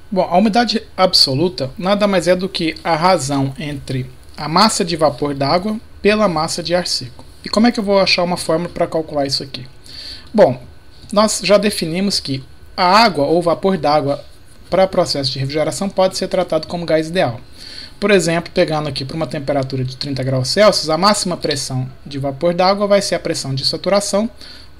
Bom, a umidade absoluta nada mais é do que a razão entre a massa de vapor d'água pela massa de ar seco. E como é que eu vou achar uma fórmula para calcular isso aqui? Bom, nós já definimos que a água ou vapor d'água para processo de refrigeração pode ser tratado como gás ideal. Por exemplo, pegando aqui para uma temperatura de 30 graus Celsius, a máxima pressão de vapor d'água vai ser a pressão de saturação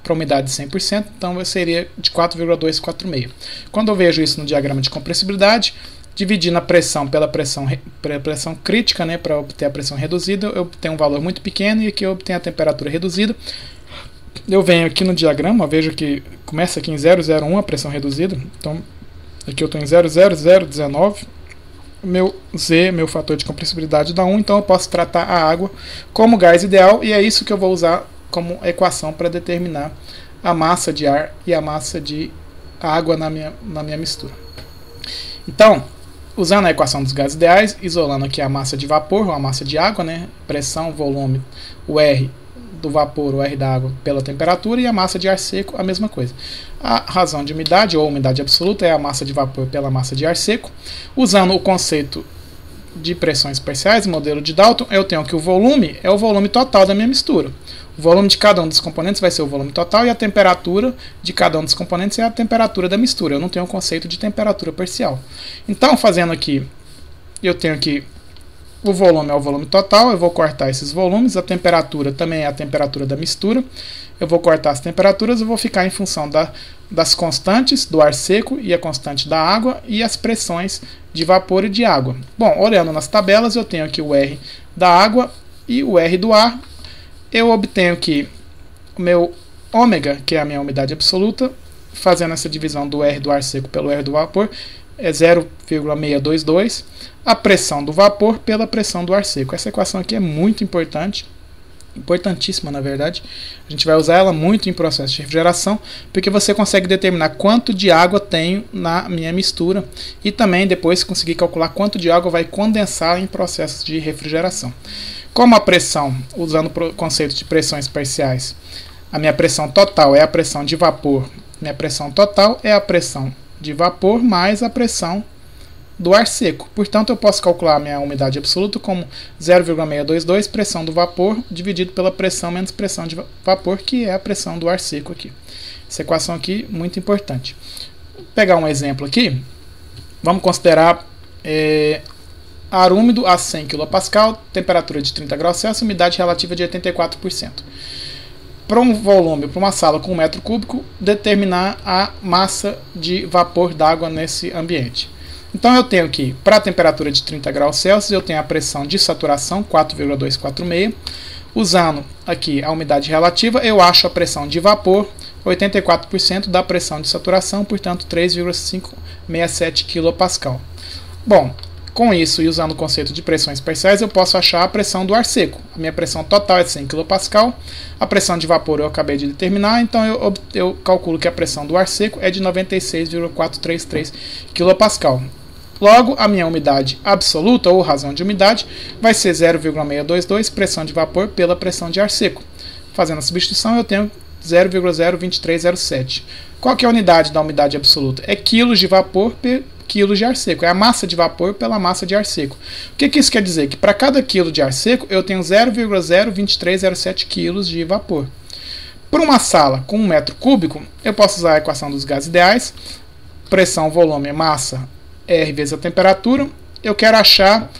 para umidade de 100%, então seria de 4,246. Quando eu vejo isso no diagrama de compressibilidade, dividindo a pressão pela pressão crítica, né, para obter a pressão reduzida, eu obtenho um valor muito pequeno e aqui eu obtenho a temperatura reduzida. Eu venho aqui no diagrama, vejo que começa aqui em 0,01 a pressão reduzida, então aqui eu estou em 0,0019, meu Z, meu fator de compressibilidade dá 1, então eu posso tratar a água como gás ideal e é isso que eu vou usar como equação para determinar a massa de ar e a massa de água na minha mistura. Então, usando a equação dos gases ideais, isolando aqui a massa de vapor ou a massa de água, né, pressão, volume, o R do vapor, o R da água pela temperatura, e a massa de ar seco, a mesma coisa. A razão de umidade ou umidade absoluta é a massa de vapor pela massa de ar seco. Usando o conceito de pressões parciais, modelo de Dalton, eu tenho que o volume é o volume total da minha mistura. O volume de cada um dos componentes vai ser o volume total e a temperatura de cada um dos componentes é a temperatura da mistura. Eu não tenho o conceito de temperatura parcial. Então, fazendo aqui, eu tenho que o volume é o volume total, eu vou cortar esses volumes, a temperatura também é a temperatura da mistura, eu vou cortar as temperaturas e vou ficar em função das constantes do ar seco e a constante da água e as pressões de vapor e de água. Bom, olhando nas tabelas, eu tenho aqui o R da água e o R do ar. Eu obtenho que o meu ômega, que é a minha umidade absoluta, fazendo essa divisão do R do ar seco pelo R do vapor, é 0,622, a pressão do vapor pela pressão do ar seco. Essa equação aqui é muito importante, importantíssima na verdade. A gente vai usar ela muito em processo de refrigeração, porque você consegue determinar quanto de água tenho na minha mistura e também depois conseguir calcular quanto de água vai condensar em processos de refrigeração. Como a pressão, usando o conceito de pressões parciais, a minha pressão total é a pressão de vapor, minha pressão total é a pressão de vapor mais a pressão do ar seco. Portanto, eu posso calcular a minha umidade absoluta como 0,622 pressão do vapor dividido pela pressão menos pressão de vapor, que é a pressão do ar seco aqui. Essa equação aqui muito importante. Vou pegar um exemplo aqui. Vamos considerar ar úmido a 100 kPa, temperatura de 30 graus Celsius, umidade relativa de 84%. Para um volume, para uma sala com 1 metro cúbico, determinar a massa de vapor d'água nesse ambiente. Então eu tenho que, para a temperatura de 30 graus Celsius, eu tenho a pressão de saturação, 4,246. Usando aqui a umidade relativa, eu acho a pressão de vapor, 84% da pressão de saturação, portanto 3,567 kPa. Bom, com isso, e usando o conceito de pressões parciais, eu posso achar a pressão do ar seco. A minha pressão total é de 100 kPa, a pressão de vapor eu acabei de determinar, então eu calculo que a pressão do ar seco é de 96,433 kPa. Logo, a minha umidade absoluta, ou razão de umidade, vai ser 0,622 pressão de vapor pela pressão de ar seco. Fazendo a substituição, eu tenho 0,02307. Qual que é a unidade da umidade absoluta? É quilos de vapor por quilos de ar seco. É a massa de vapor pela massa de ar seco. O que isso quer dizer? Que para cada quilo de ar seco, eu tenho 0,02307 quilos de vapor. Para uma sala com 1 metro cúbico, eu posso usar a equação dos gases ideais. Pressão, volume, massa, R vezes a temperatura. Eu quero achar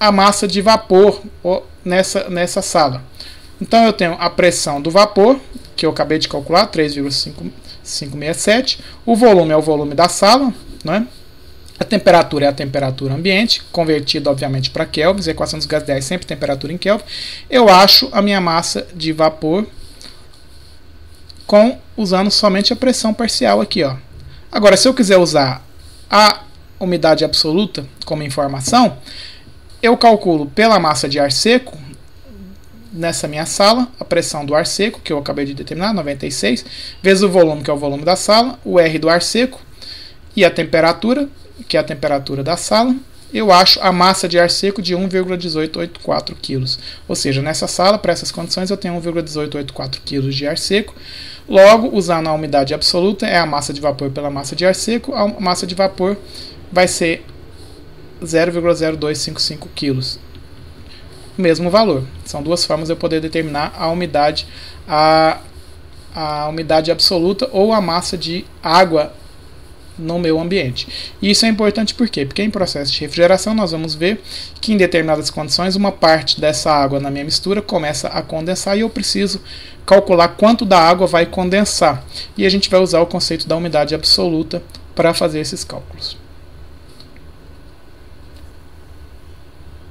a massa de vapor nessa sala. Então eu tenho a pressão do vapor, que eu acabei de calcular, 3,567. O volume é o volume da sala, né? A temperatura é a temperatura ambiente, convertida obviamente para kelvins, a equação dos gases ideais sempre temperatura em Kelvin. Eu acho a minha massa de vapor usando somente a pressão parcial aqui, ó. Agora, se eu quiser usar a umidade absoluta como informação, eu calculo pela massa de ar seco, nessa minha sala, a pressão do ar seco, que eu acabei de determinar, 96, vezes o volume, que é o volume da sala, o R do ar seco, e a temperatura, que é a temperatura da sala, eu acho a massa de ar seco de 1,1884 kg. Ou seja, nessa sala, para essas condições, eu tenho 1,1884 kg de ar seco. Logo, usando a umidade absoluta, é a massa de vapor pela massa de ar seco, a massa de vapor vai ser 0,0255 kg. Mesmo valor. São duas formas de eu poder determinar a umidade, a umidade absoluta ou a massa de água no meu ambiente. E isso é importante por quê? Porque em processo de refrigeração nós vamos ver que em determinadas condições uma parte dessa água na minha mistura começa a condensar e eu preciso calcular quanto da água vai condensar. E a gente vai usar o conceito da umidade absoluta para fazer esses cálculos.